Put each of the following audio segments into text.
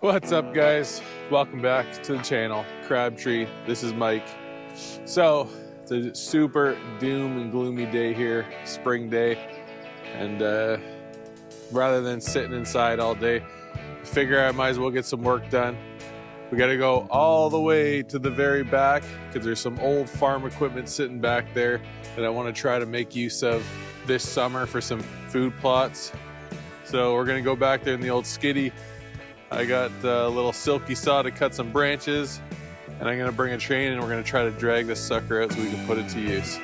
What's up, guys? Welcome back to the channel, CrabTree. This is Mike. So it's a super doom and gloomy day here, spring day, and rather than sitting inside all day, I figure I might as well get some work done. We got to go all the way to the very back because there's some old farm equipment sitting back there that I want to try to make use of this summer for some food plots. So we're gonna go back there in the old skiddy. I got a little silky saw to cut some branches, and I'm gonna bring a train and we're gonna try to drag this sucker out so we can put it to use.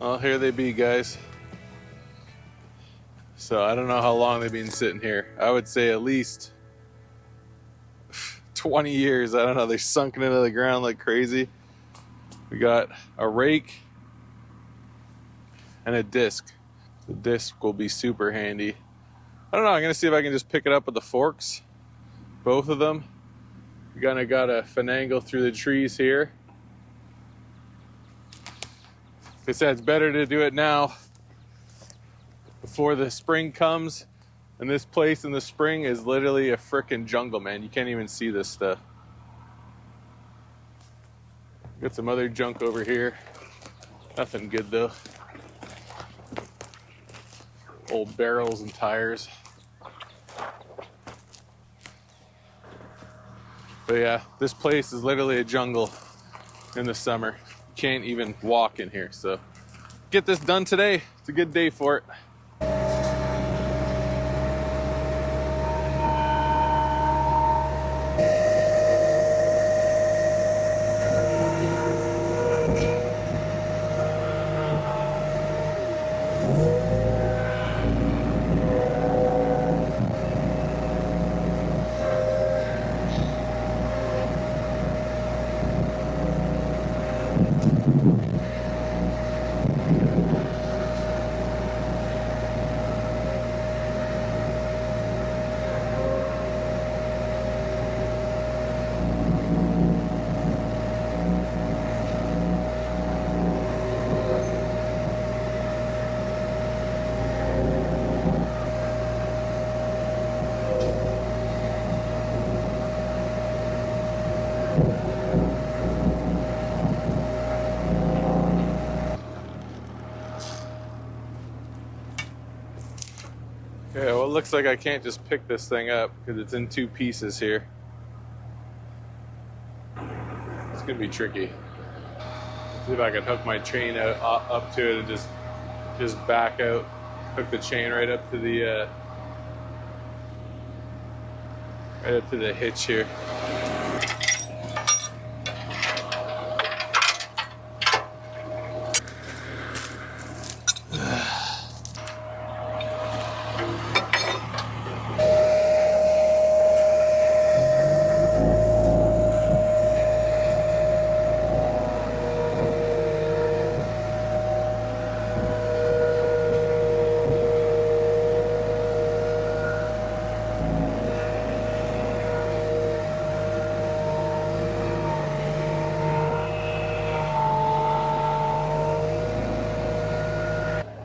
Well, here they be, guys. So I don't know how long they've been sitting here. I would say at least 20 years. I don't know. They're sunken into the ground like crazy. We got a rake and a disc. The disc will be super handy. I don't know. I'm going to see if I can just pick it up with the forks. Both of them. We kind of got to finagle through the trees here. They said it's better to do it now before the spring comes, and this place in the spring is literally a frickin' jungle, man. You can't even see this stuff. Got some other junk over here. Nothing good though. Old barrels and tires. But yeah, this place is literally a jungle in the summer. Can't even walk in here, so get this done today. It's a good day for it. Okay, well, it looks like I can't just pick this thing up because it's in two pieces here. It's gonna be tricky. See if I can hook my chain out, up to it and just back out, hook the chain right up to the right up to the hitch here.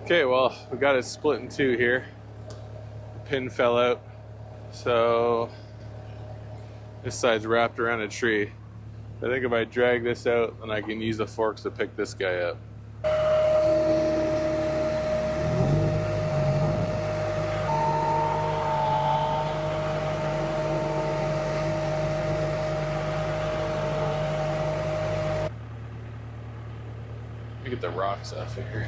Okay, well, we got it split in two here. The pin fell out, so this side's wrapped around a tree. I think if I drag this out, then I can use the forks to pick this guy up. Let me get the rocks off here.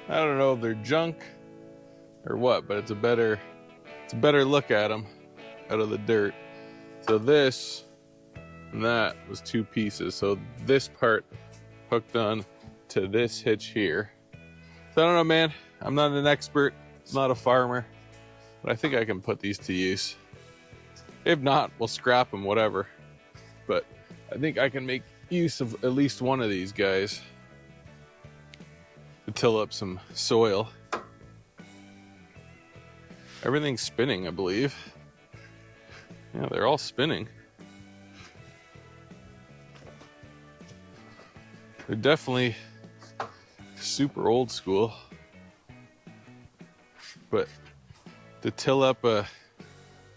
I don't know if they're junk or what, but it's a better look at them out of the dirt. So this and that was two pieces. So this part hooked on to this hitch here. So I don't know, man. I'm not an expert. I'm not a farmer, but I think I can put these to use. If not, we'll scrap them, whatever. But I think I can make use of at least one of these guys to till up some soil. Everything's spinning, I believe. Yeah, they're all spinning. They're definitely super old school. But to till up a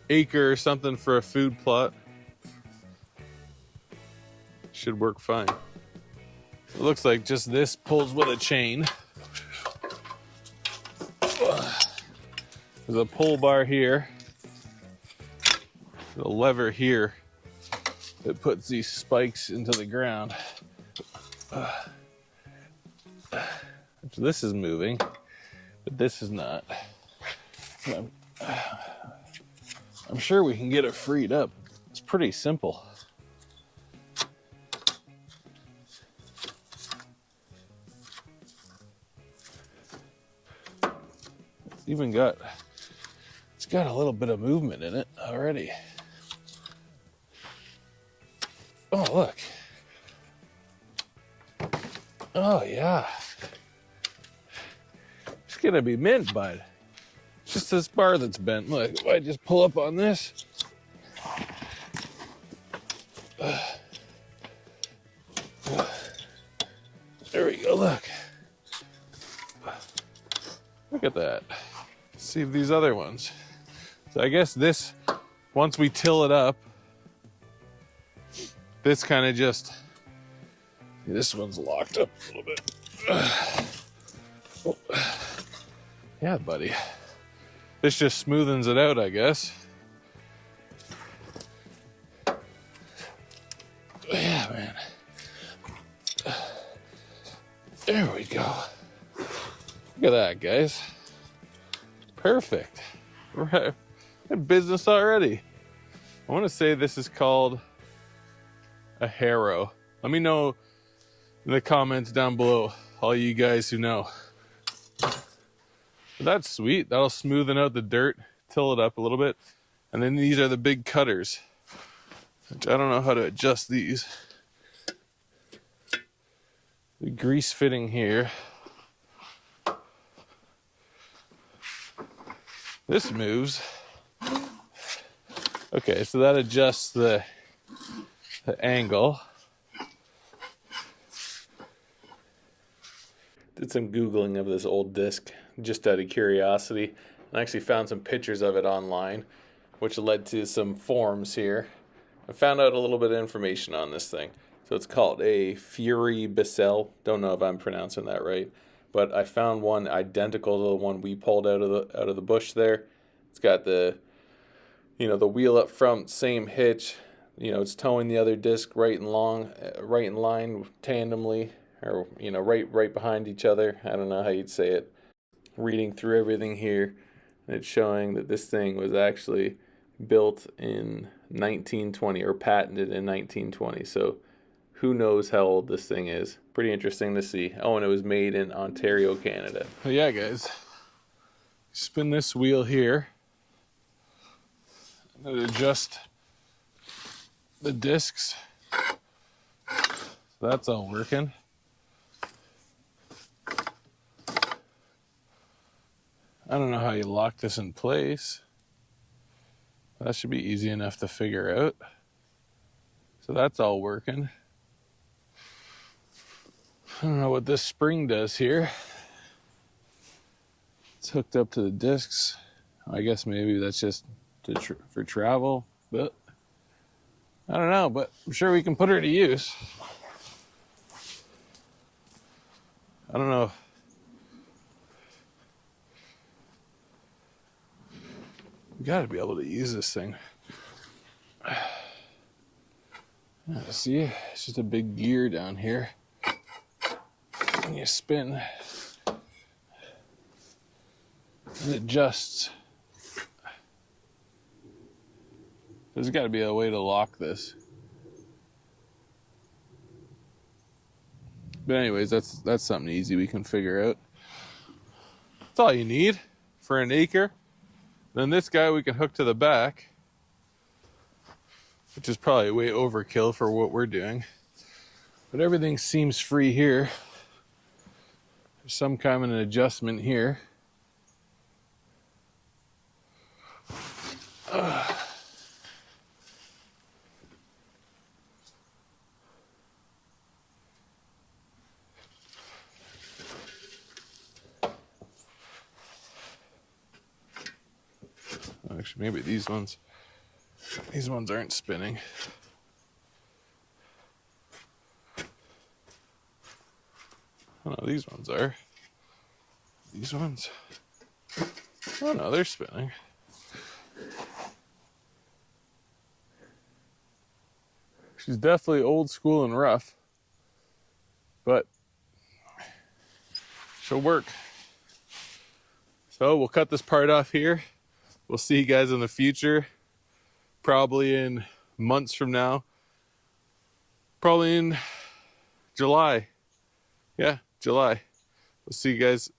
acre or something for a food plot should work fine. It looks like just this pulls with a chain. There's a pull bar here, a lever here that puts these spikes into the ground. This is moving, but this is not. I'm sure we can get it freed up. It's pretty simple. It's got a little bit of movement in it already. Oh, look. Oh, yeah. It's gonna be mint, bud. It's just this bar that's bent. Look, if I just pull up on this. There we go, look. Look at that. Let's see if these other ones. So I guess this, once we till it up, this kind of just, this one's locked up a little bit. Oh. Yeah, buddy. This just smoothens it out, I guess. Yeah, man. There we go. Look at that, guys. Perfect. We're in business already. I want to say this is called a harrow. Let me know in the comments down below, all you guys who know. But that's sweet. That'll smoothen out the dirt, till it up a little bit. And then these are the big cutters, which I don't know how to adjust these. The grease fitting here. This moves. Okay, so that adjusts the angle. Did some Googling of this old disc just out of curiosity. I actually found some pictures of it online, which led to some forums here. I found out a little bit of information on this thing. So it's called a Fury Bissell. Don't know if I'm pronouncing that right, but I found one identical to the one we pulled out of the bush there. It's got the, the wheel up front, same hitch. It's towing the other disc right in line tandemly, or right behind each other. I don't know how you'd say it. Reading through everything here, and it's showing that this thing was actually built in 1920 or patented in 1920. So who knows how old this thing is. Pretty interesting to see. Oh, and it was made in Ontario, Canada. Well, yeah, guys. Spin this wheel here. And adjust the discs. So that's all working. I don't know how you lock this in place. That should be easy enough to figure out. So that's all working. I don't know what this spring does here. It's hooked up to the discs. I guess maybe that's just for travel, but I don't know, but I'm sure we can put her to use. I don't know. We gotta be able to use this thing. See, it's just a big gear down here. When you spin, it adjusts. There's got to be a way to lock this. But anyways, that's something easy we can figure out. That's all you need for an acre. Then this guy we can hook to the back, which is probably way overkill for what we're doing. But everything seems free here. There's some kind of an adjustment here. Actually, maybe these ones aren't spinning. Oh no, these ones are. These ones. Oh no, they're spinning. She's definitely old school and rough, but she'll work. So we'll cut this part off here. We'll see you guys in the future, probably in months from now, probably in July. Yeah, July. We'll see you guys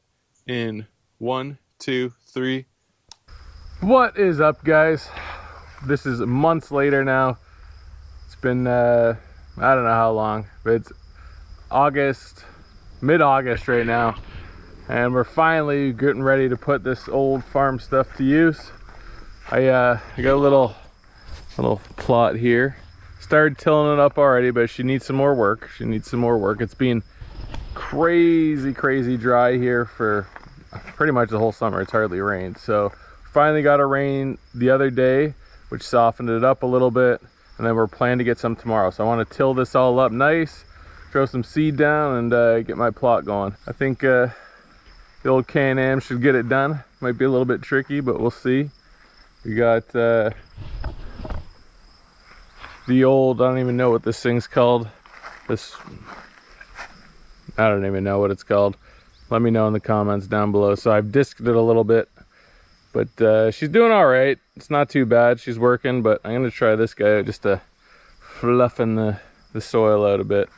in 1, 2, 3. What is up, guys? This is months later now. It's been I don't know how long, but it's August, mid-August right now, and we're finally getting ready to put this old farm stuff to use. I got a little plot here. Started tilling it up already, but she needs some more work. It's been crazy dry here for pretty much the whole summer. It's hardly rained, so finally got a rain the other day, which softened it up a little bit, and then we're planning to get some tomorrow. So I want to till this all up nice, throw some seed down, and get my plot going. I think the old Can-Am should get it done. Might be a little bit tricky, but we'll see. We got the old, I don't even know what this thing's called. I don't even know what it's called. Let me know in the comments down below. So I've disked it a little bit, but she's doing all right. It's not too bad. She's working, but I'm gonna try this guy just to fluffen the soil out a bit.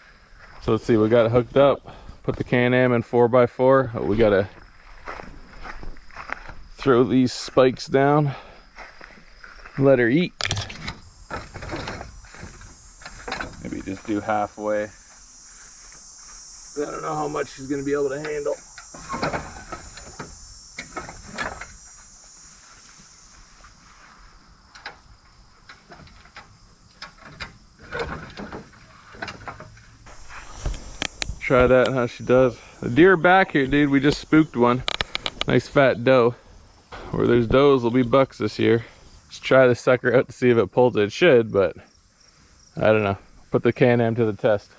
So let's see, we got it hooked up. Put the Can-Am in 4x4. Oh, we gotta throw these spikes down. Let her eat. Maybe just do halfway. I don't know how much she's gonna be able to handle. Try that and how she does. The deer back here, dude, we just spooked one. Nice fat doe. Where there's does, will be bucks this year. Let's try this sucker out to see if it pulls it. It should, but I don't know. Put the Can-Am to the test.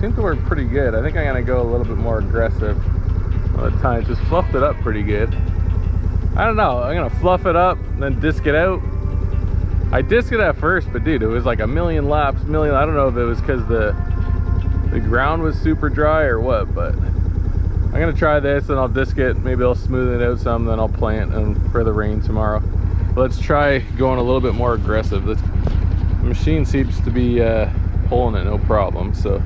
Seemed to work pretty good. I think I'm gonna go a little bit more aggressive all the time. Just fluffed it up pretty good. I don't know, I'm gonna fluff it up and then disc it out. I disc it at first, but dude, it was like a million laps, I don't know if it was because the ground was super dry or what, but I'm gonna try this and I'll disc it. Maybe I'll smooth it out some, then I'll plant and for the rain tomorrow. Let's try going a little bit more aggressive. The machine seems to be pulling it no problem, so.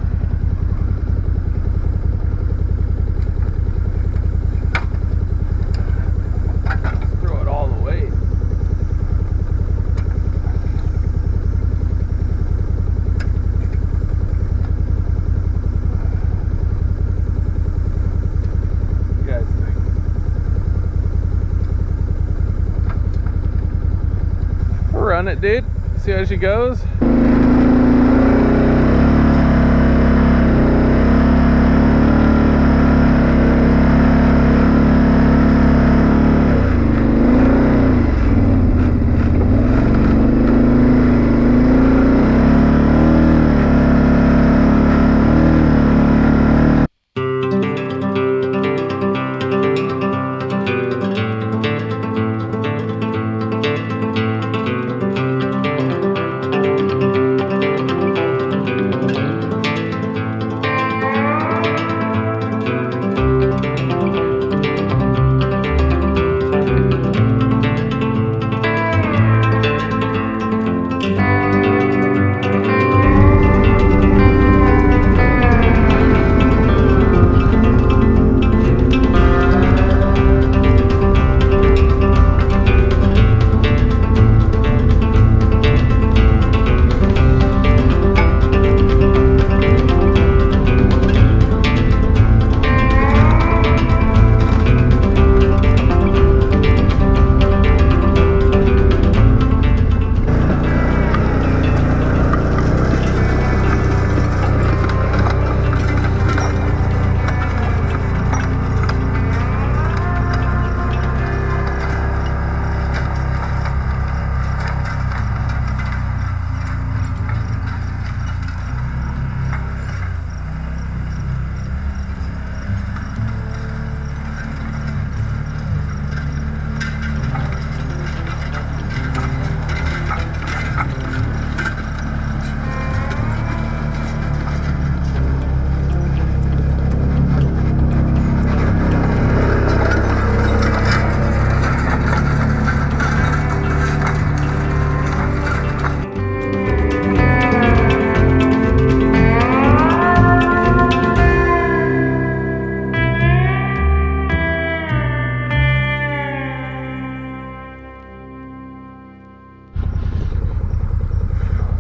Throw it all the way. You guys think? Run it, dude. See how she goes.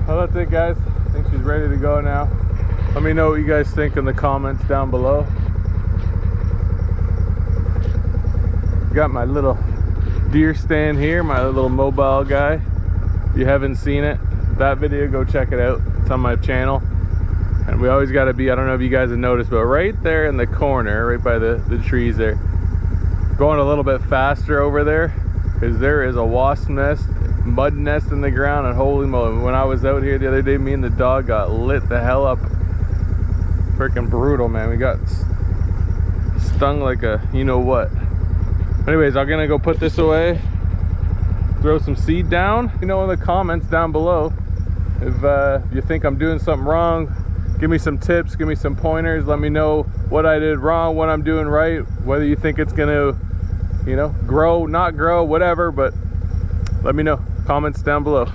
Well, that's it, guys. I think she's ready to go now. Let me know what you guys think in the comments down below. Got my little deer stand here, my little mobile guy. If you haven't seen it, that video, go check it out. It's on my channel. And we always got to be, I don't know if you guys have noticed, but right there in the corner, right by the trees there, going a little bit faster over there, because there is a wasp nest, mud nest in the ground, and holy moly, when I was out here the other day, me and the dog got lit the hell up. Freaking brutal, man. We got stung like a you know what. Anyways, I'm gonna go put this away, throw some seed down. You know, in the comments down below, if you think I'm doing something wrong, give me some tips, give me some pointers, let me know what I did wrong, what I'm doing right, whether you think it's gonna, you know, grow, not grow, whatever, but let me know. Comments down below.